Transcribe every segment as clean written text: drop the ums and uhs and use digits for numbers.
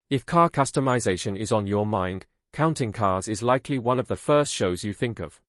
If car customization is on your mind, Counting Cars is likely one of the first shows you think of.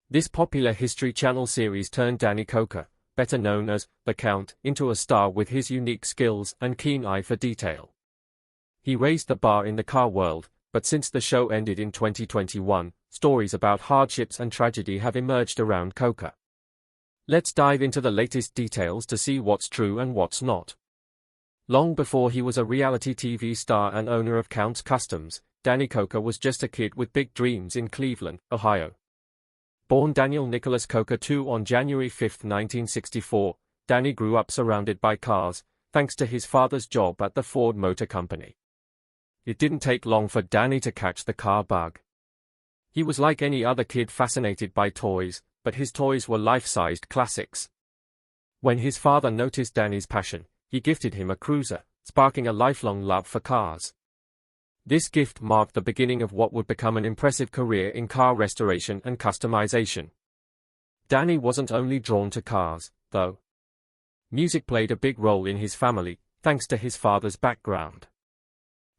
This popular History Channel series turned Danny Koker, better known as The Count, into a star with his unique skills and keen eye for detail. He raised the bar in the car world, but since the show ended in 2021, stories about hardships and tragedy have emerged around Koker. Let's dive into the latest details to see what's true and what's not. Long before he was a reality TV star and owner of Count's Customs, Danny Koker was just a kid with big dreams in Cleveland, Ohio. Born Daniel Nicholas Koker II on January 5, 1964, Danny grew up surrounded by cars, thanks to his father's job at the Ford Motor Company. It didn't take long for Danny to catch the car bug. He was like any other kid fascinated by toys, but his toys were life-sized classics. When his father noticed Danny's passion, he gifted him a cruiser, sparking a lifelong love for cars. This gift marked the beginning of what would become an impressive career in car restoration and customization. Danny wasn't only drawn to cars, though. Music played a big role in his family, thanks to his father's background.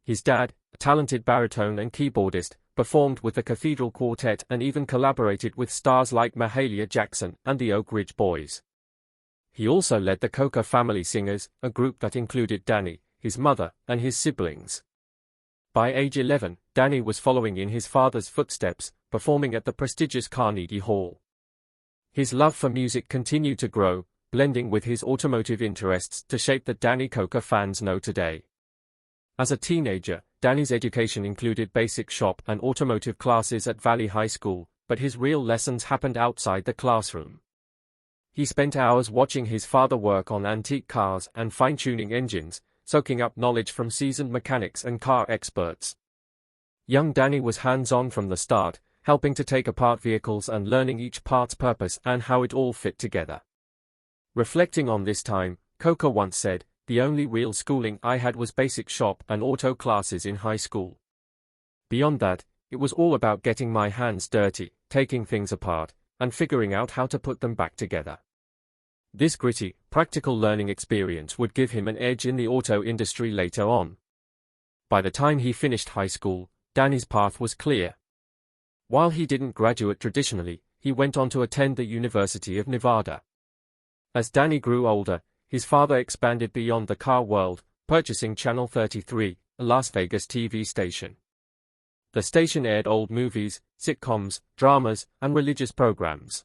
His dad, a talented baritone and keyboardist, performed with the Cathedral Quartet and even collaborated with stars like Mahalia Jackson and the Oak Ridge Boys. He also led the Koker Family Singers, a group that included Danny, his mother, and his siblings. By age 11, Danny was following in his father's footsteps, performing at the prestigious Carnegie Hall. His love for music continued to grow, blending with his automotive interests to shape the Danny Koker fans know today. As a teenager, Danny's education included basic shop and automotive classes at Valley High School, but his real lessons happened outside the classroom. He spent hours watching his father work on antique cars and fine-tuning engines, soaking up knowledge from seasoned mechanics and car experts. Young Danny was hands-on from the start, helping to take apart vehicles and learning each part's purpose and how it all fit together. Reflecting on this time, Koker once said, "The only real schooling I had was basic shop and auto classes in high school. Beyond that, it was all about getting my hands dirty, taking things apart, and figuring out how to put them back together." This gritty, practical learning experience would give him an edge in the auto industry later on. By the time he finished high school, Danny's path was clear. While he didn't graduate traditionally, he went on to attend the University of Nevada. As Danny grew older, his father expanded beyond the car world, purchasing Channel 33, a Las Vegas TV station. The station aired old movies, sitcoms, dramas, and religious programs.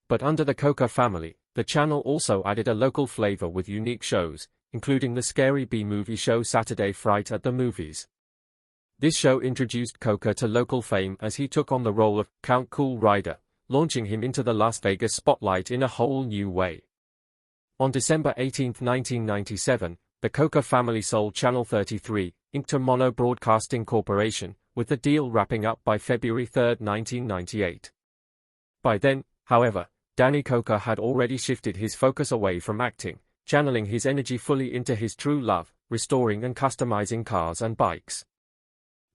But under the Koker family, the channel also added a local flavor with unique shows, including the scary B-movie show Saturday Fright at the Movies. This show introduced Koker to local fame as he took on the role of Count Cool Rider, launching him into the Las Vegas spotlight in a whole new way. On December 18, 1997, the Koker family sold Channel 33, Inc. to Mono Broadcasting Corporation, with the deal wrapping up by February 3, 1998. By then, however, Danny Koker had already shifted his focus away from acting, channeling his energy fully into his true love, restoring and customizing cars and bikes.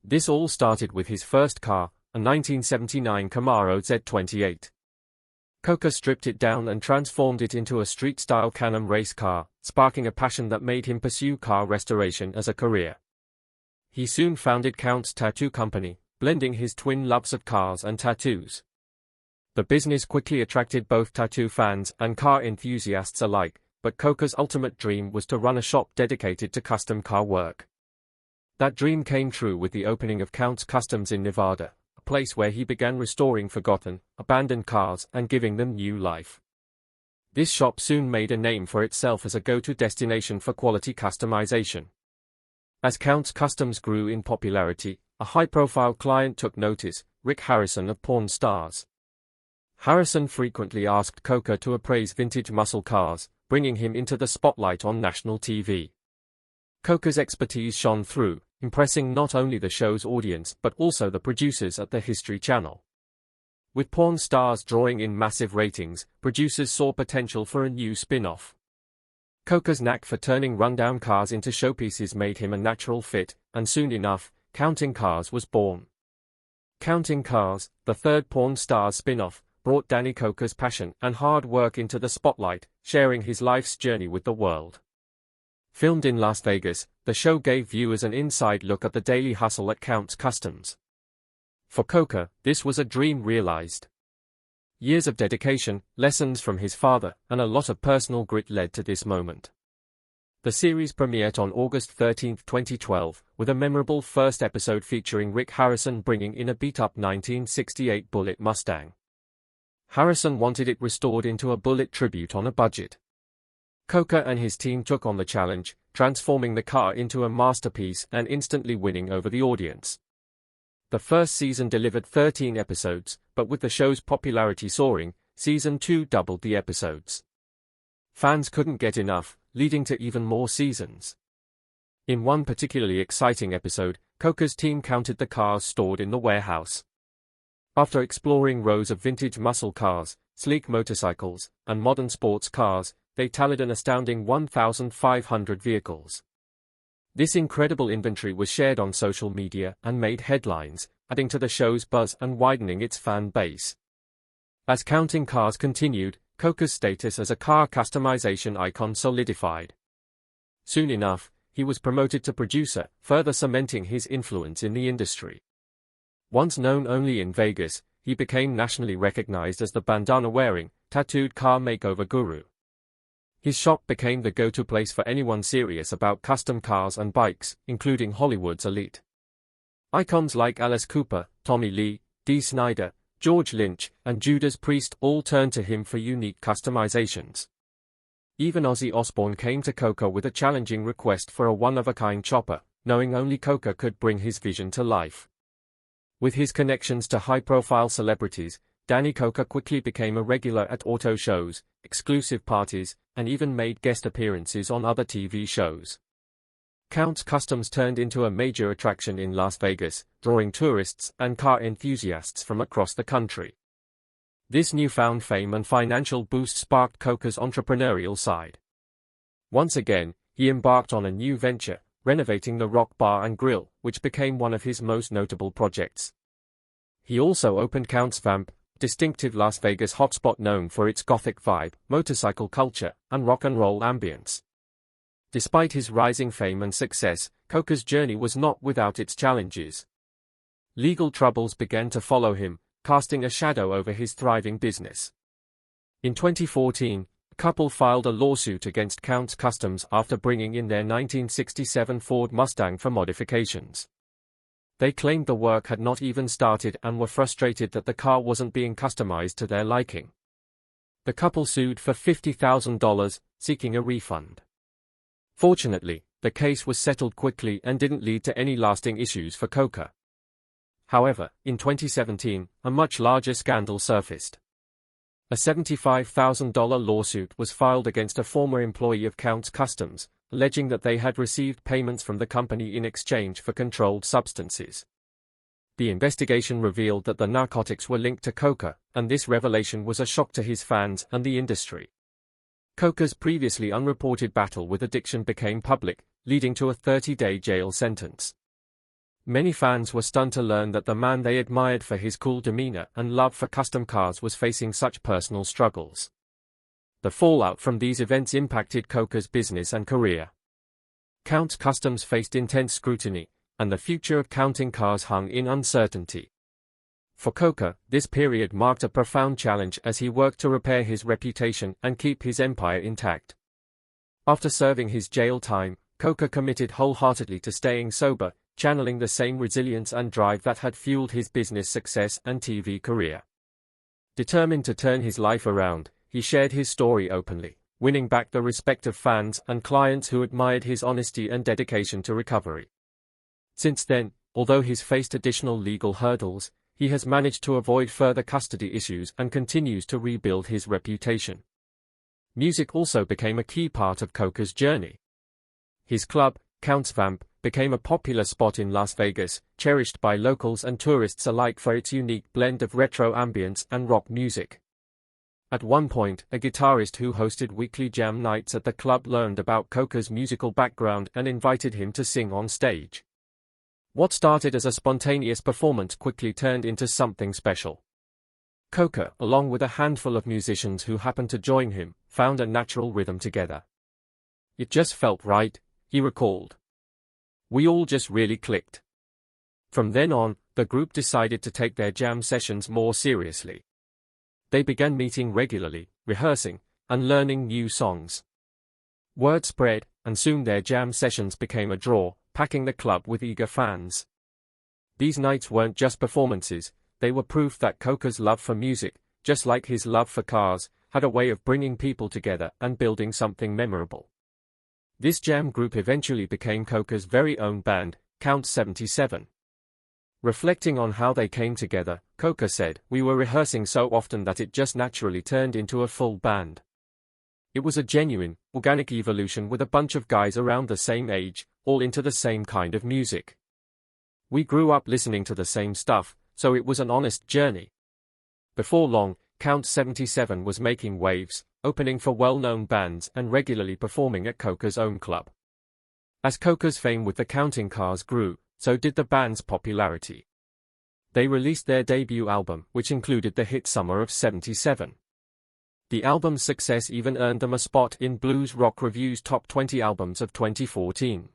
This all started with his first car, a 1979 Camaro Z28. Koker stripped it down and transformed it into a street-style Can-Am race car, sparking a passion that made him pursue car restoration as a career. He soon founded Count's Tattoo Company, blending his twin loves of cars and tattoos. The business quickly attracted both tattoo fans and car enthusiasts alike, but Koker's ultimate dream was to run a shop dedicated to custom car work. That dream came true with the opening of Count's Customs in Nevada, a place where he began restoring forgotten, abandoned cars and giving them new life. This shop soon made a name for itself as a go-to destination for quality customization. As Count's Customs grew in popularity, a high-profile client took notice, Rick Harrison of Pawn Stars. Harrison frequently asked Koker to appraise vintage muscle cars, bringing him into the spotlight on national TV. Koker's expertise shone through, impressing not only the show's audience but also the producers at the History Channel. With Pawn Stars drawing in massive ratings, producers saw potential for a new spin-off. Koker's knack for turning rundown cars into showpieces made him a natural fit, and soon enough, Counting Cars was born. Counting Cars, the third Pawn Stars spin-off, brought Danny Koker's passion and hard work into the spotlight, sharing his life's journey with the world. Filmed in Las Vegas, the show gave viewers an inside look at the daily hustle at Count's Customs. For Koker, this was a dream realized. Years of dedication, lessons from his father, and a lot of personal grit led to this moment. The series premiered on August 13, 2012, with a memorable first episode featuring Rick Harrison bringing in a beat-up 1968 Bullitt Mustang. Harrison wanted it restored into a Bullitt tribute on a budget. Koker and his team took on the challenge, transforming the car into a masterpiece and instantly winning over the audience. The first season delivered 13 episodes, but with the show's popularity soaring, Season 2 doubled the episodes. Fans couldn't get enough, leading to even more seasons. In one particularly exciting episode, Koker's team counted the cars stored in the warehouse. After exploring rows of vintage muscle cars, sleek motorcycles, and modern sports cars, they tallied an astounding 1,500 vehicles. This incredible inventory was shared on social media and made headlines, adding to the show's buzz and widening its fan base. As Counting Cars continued, Koker's status as a car customization icon solidified. Soon enough, he was promoted to producer, further cementing his influence in the industry. Once known only in Vegas, he became nationally recognized as the bandana-wearing, tattooed car makeover guru. His shop became the go-to place for anyone serious about custom cars and bikes, including Hollywood's elite. Icons like Alice Cooper, Tommy Lee, Dee Snider, George Lynch, and Judas Priest all turned to him for unique customizations. Even Ozzy Osbourne came to Koker with a challenging request for a one-of-a-kind chopper, knowing only Koker could bring his vision to life. With his connections to high-profile celebrities, Danny Koker quickly became a regular at auto shows, exclusive parties, and even made guest appearances on other TV shows. Count's Customs turned into a major attraction in Las Vegas, drawing tourists and car enthusiasts from across the country. This newfound fame and financial boost sparked Koker's entrepreneurial side. Once again, he embarked on a new venture, renovating the Rock Bar and Grill, which became one of his most notable projects. He also opened Count's Vamp, distinctive Las Vegas hotspot known for its gothic vibe, motorcycle culture, and rock and roll ambience. Despite his rising fame and success, Koker's journey was not without its challenges. Legal troubles began to follow him, casting a shadow over his thriving business. In 2014, a couple filed a lawsuit against Count's Customs after bringing in their 1967 Ford Mustang for modifications. They claimed the work had not even started and were frustrated that the car wasn't being customized to their liking. The couple sued for $50,000, seeking a refund. Fortunately, the case was settled quickly and didn't lead to any lasting issues for Koker. However, in 2017, a much larger scandal surfaced. A $75,000 lawsuit was filed against a former employee of Count's Customs, alleging that they had received payments from the company in exchange for controlled substances. The investigation revealed that the narcotics were linked to Koker, and this revelation was a shock to his fans and the industry. Koker's previously unreported battle with addiction became public, leading to a 30-day jail sentence. Many fans were stunned to learn that the man they admired for his cool demeanor and love for custom cars was facing such personal struggles. The fallout from these events impacted Koker's business and career. Count's Customs faced intense scrutiny, and the future of Counting Cars hung in uncertainty. For Koker, this period marked a profound challenge as he worked to repair his reputation and keep his empire intact. After serving his jail time, Koker committed wholeheartedly to staying sober, channeling the same resilience and drive that had fueled his business success and TV career. Determined to turn his life around, he shared his story openly, winning back the respect of fans and clients who admired his honesty and dedication to recovery. Since then, although he's faced additional legal hurdles, he has managed to avoid further custody issues and continues to rebuild his reputation. Music also became a key part of Koker's journey. His club, Count's Vamp, became a popular spot in Las Vegas, cherished by locals and tourists alike for its unique blend of retro ambience and rock music. At one point, a guitarist who hosted weekly jam nights at the club learned about Koker's musical background and invited him to sing on stage. What started as a spontaneous performance quickly turned into something special. Koker, along with a handful of musicians who happened to join him, found a natural rhythm together. It just felt right, he recalled. We all just really clicked. From then on, the group decided to take their jam sessions more seriously. They began meeting regularly, rehearsing, and learning new songs. Word spread, and soon their jam sessions became a draw, packing the club with eager fans. These nights weren't just performances, they were proof that Koker's love for music, just like his love for cars, had a way of bringing people together and building something memorable. This jam group eventually became Koker's very own band, Count 77. Reflecting on how they came together, Koker said, "We were rehearsing so often that it just naturally turned into a full band. It was a genuine, organic evolution with a bunch of guys around the same age, all into the same kind of music. We grew up listening to the same stuff, so it was an honest journey." Before long, Count 77 was making waves, opening for well-known bands and regularly performing at Koker's own club. As Koker's fame with the Counting Cars grew, so did the band's popularity. They released their debut album, which included the hit Summer of '77. The album's success even earned them a spot in Blues Rock Review's Top 20 Albums of 2014.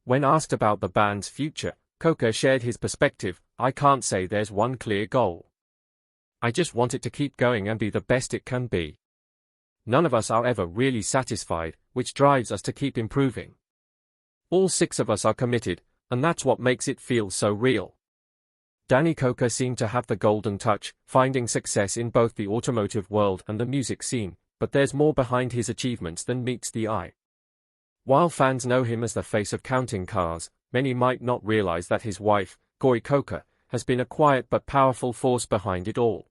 When asked about the band's future, Koker shared his perspective, "I can't say there's one clear goal. I just want it to keep going and be the best it can be. None of us are ever really satisfied, which drives us to keep improving. All 6 of us are committed, and that's what makes it feel so real." Danny Koker seemed to have the golden touch, finding success in both the automotive world and the music scene, but there's more behind his achievements than meets the eye. While fans know him as the face of Counting Cars, many might not realize that his wife, Corey Koker, has been a quiet but powerful force behind it all.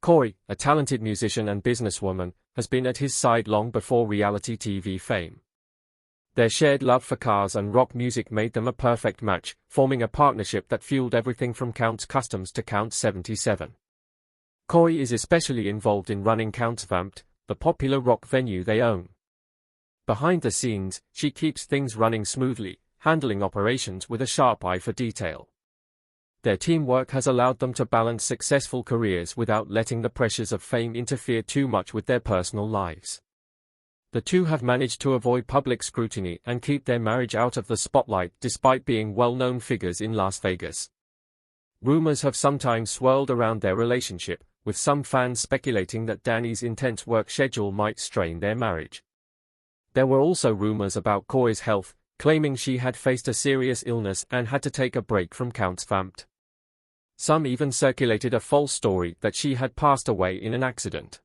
Corey, a talented musician and businesswoman, has been at his side long before reality TV fame. Their shared love for cars and rock music made them a perfect match, forming a partnership that fueled everything from Count's Customs to Count 77. Corey is especially involved in running Count's Vamped, the popular rock venue they own. Behind the scenes, she keeps things running smoothly, handling operations with a sharp eye for detail. Their teamwork has allowed them to balance successful careers without letting the pressures of fame interfere too much with their personal lives. The two have managed to avoid public scrutiny and keep their marriage out of the spotlight despite being well-known figures in Las Vegas. Rumors have sometimes swirled around their relationship, with some fans speculating that Danny's intense work schedule might strain their marriage. There were also rumors about Corey's health, claiming she had faced a serious illness and had to take a break from Count's Vamped. Some even circulated a false story that she had passed away in an accident.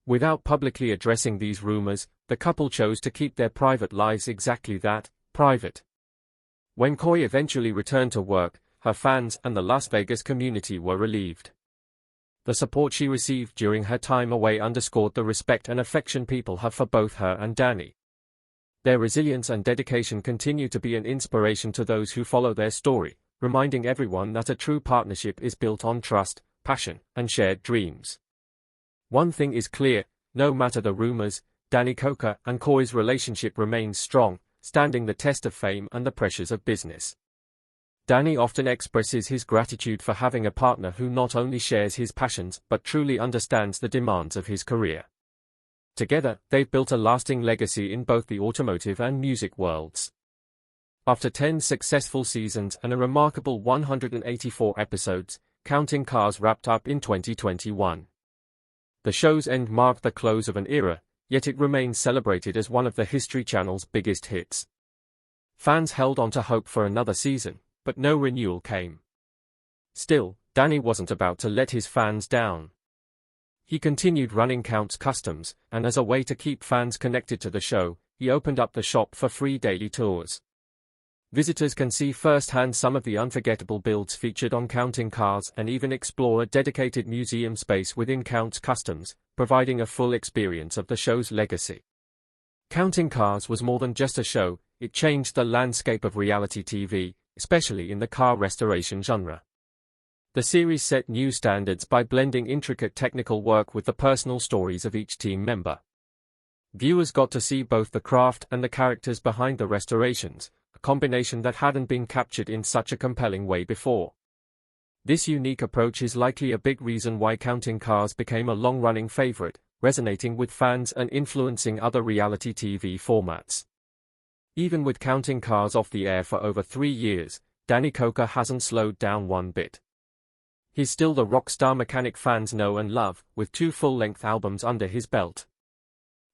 Without publicly addressing these rumors, the couple chose to keep their private lives exactly that, private. When Corey eventually returned to work, her fans and the Las Vegas community were relieved. The support she received during her time away underscored the respect and affection people have for both her and Danny. Their resilience and dedication continue to be an inspiration to those who follow their story, reminding everyone that a true partnership is built on trust, passion, and shared dreams. One thing is clear, no matter the rumors, Danny Koker and Corey's relationship remains strong, standing the test of fame and the pressures of business. Danny often expresses his gratitude for having a partner who not only shares his passions but truly understands the demands of his career. Together, they've built a lasting legacy in both the automotive and music worlds. After 10 successful seasons and a remarkable 184 episodes, Counting Cars wrapped up in 2021. The show's end marked the close of an era, yet it remains celebrated as one of the History Channel's biggest hits. Fans held on to hope for another season, but no renewal came. Still, Danny wasn't about to let his fans down. He continued running Count's Customs, and as a way to keep fans connected to the show, he opened up the shop for free daily tours. Visitors can see firsthand some of the unforgettable builds featured on Counting Cars and even explore a dedicated museum space within Count's Customs, providing a full experience of the show's legacy. Counting Cars was more than just a show, it changed the landscape of reality TV, especially in the car restoration genre. The series set new standards by blending intricate technical work with the personal stories of each team member. Viewers got to see both the craft and the characters behind the restorations, a combination that hadn't been captured in such a compelling way before. This unique approach is likely a big reason why Counting Cars became a long-running favorite, resonating with fans and influencing other reality TV formats. Even with counting cars off the air for over 3 years, Danny Koker hasn't slowed down one bit. He's still the rock star mechanic fans know and love, with 2 full-length albums under his belt.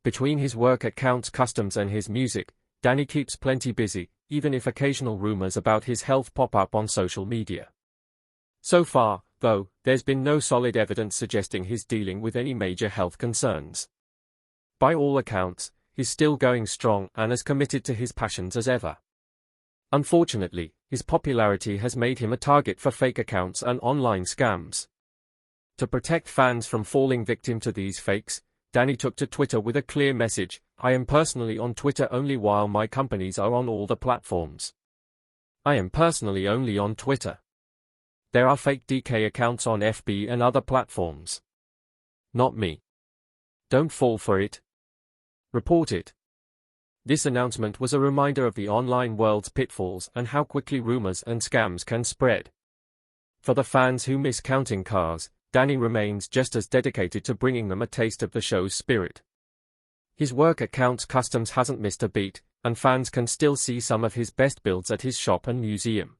Between his work at Count's Customs and his music, Danny keeps plenty busy, even if occasional rumors about his health pop up on social media. So far, though, there's been no solid evidence suggesting he's dealing with any major health concerns. By all accounts, he's still going strong and as committed to his passions as ever. Unfortunately, his popularity has made him a target for fake accounts and online scams. To protect fans from falling victim to these fakes, Danny took to Twitter with a clear message: "I am personally on Twitter only while my companies are on all the platforms. I am personally only on Twitter. There are fake DK accounts on FB and other platforms. Not me. Don't fall for it. Report it." This announcement was a reminder of the online world's pitfalls and how quickly rumors and scams can spread. For the fans who miss Counting Cars, Danny remains just as dedicated to bringing them a taste of the show's spirit. His work at Count's Customs hasn't missed a beat, and fans can still see some of his best builds at his shop and museum.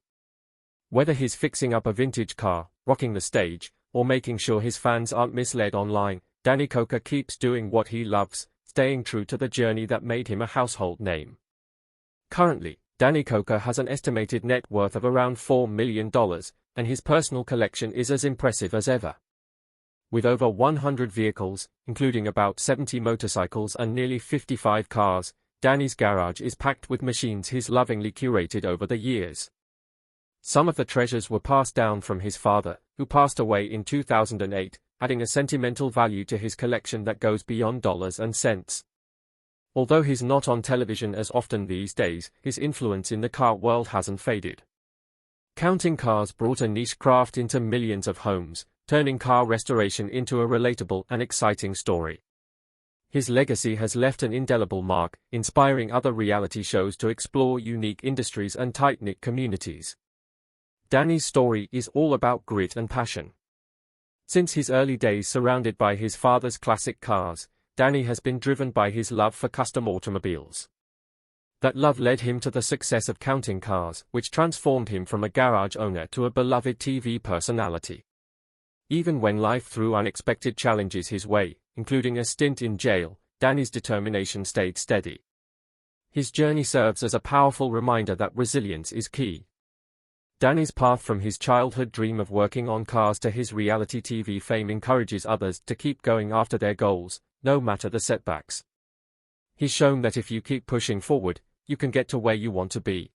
Whether he's fixing up a vintage car, rocking the stage, or making sure his fans aren't misled online, Danny Koker keeps doing what he loves, staying true to the journey that made him a household name. Currently, Danny Koker has an estimated net worth of around $4 million, and his personal collection is as impressive as ever. With over 100 vehicles, including about 70 motorcycles and nearly 55 cars, Danny's garage is packed with machines he's lovingly curated over the years. Some of the treasures were passed down from his father, who passed away in 2008, adding a sentimental value to his collection that goes beyond dollars and cents. Although he's not on television as often these days, his influence in the car world hasn't faded. Counting Cars brought a niche craft into millions of homes, turning car restoration into a relatable and exciting story. His legacy has left an indelible mark, inspiring other reality shows to explore unique industries and tight-knit communities. Danny's story is all about grit and passion. Since his early days surrounded by his father's classic cars, Danny has been driven by his love for custom automobiles. That love led him to the success of Counting Cars, which transformed him from a garage owner to a beloved TV personality. Even when life threw unexpected challenges his way, including a stint in jail, Danny's determination stayed steady. His journey serves as a powerful reminder that resilience is key. Danny's path from his childhood dream of working on cars to his reality TV fame encourages others to keep going after their goals, no matter the setbacks. He's shown that if you keep pushing forward, you can get to where you want to be.